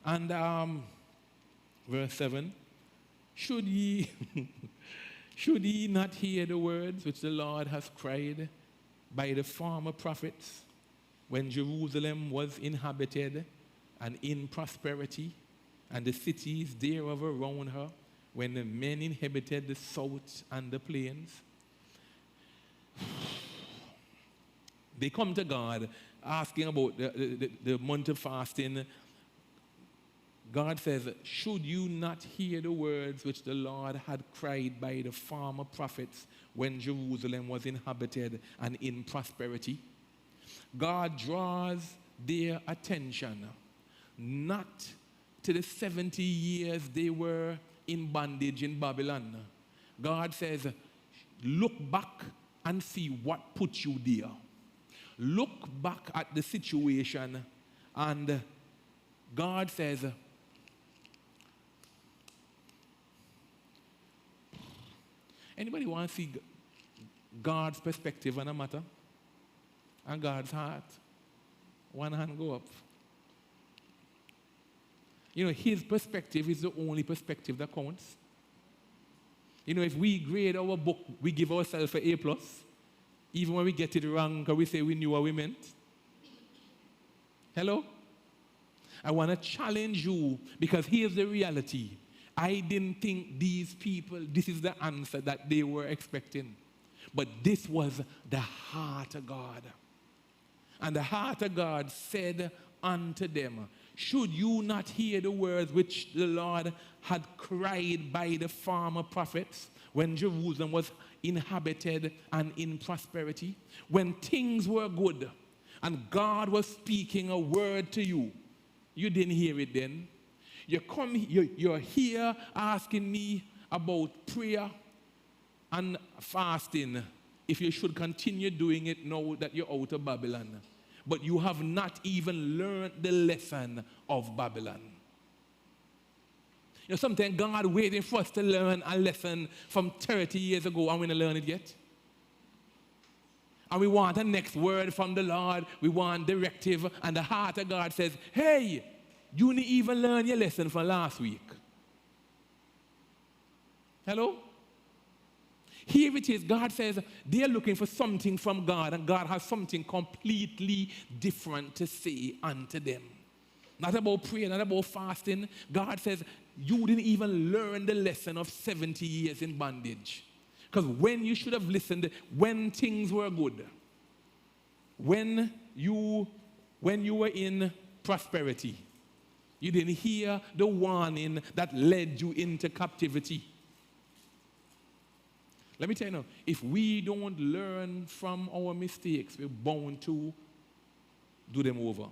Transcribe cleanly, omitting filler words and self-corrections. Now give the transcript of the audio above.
And verse 7, should ye, should ye not hear the words which the Lord has cried by the former prophets when Jerusalem was inhabited and in prosperity, and the cities thereof around her, when the men inhabited the south and the plains? They come to God asking about the month of fasting. God says, should you not hear the words which the Lord had cried by the former prophets when Jerusalem was inhabited and in prosperity? God draws their attention not to the 70 years they were in bondage in Babylon. God says, look back and see what put you there. Look back at the situation, and God says, anybody want to see God's perspective on a matter? And God's heart? One hand go up. You know, his perspective is the only perspective that counts. You know, if we grade our book, we give ourselves an A+, even when we get it wrong, because we say we knew what we meant. Hello? I want to challenge you, because here's the reality. I didn't think these people, this is the answer that they were expecting. But this was the heart of God. And the heart of God said unto them, should you not hear the words which the Lord had cried by the former prophets when Jerusalem was inhabited and in prosperity? When things were good and God was speaking a word to you, you didn't hear it then. You're here asking me about prayer and fasting, if you should continue doing it now that you're out of Babylon. But you have not even learned the lesson of Babylon. You know, sometimes God waiting for us to learn a lesson from 30 years ago, and we don't learn it yet. And we want a next word from the Lord. We want directive, and the heart of God says, hey, you didn't even learn your lesson from last week. Hello? Here it is. God says they're looking for something from God, and God has something completely different to say unto them. Not about prayer, not about fasting. God says you didn't even learn the lesson of 70 years in bondage. Because when you should have listened, when things were good, when you were in prosperity, you didn't hear the warning that led you into captivity. Let me tell you now, if we don't learn from our mistakes, we're bound to do them over.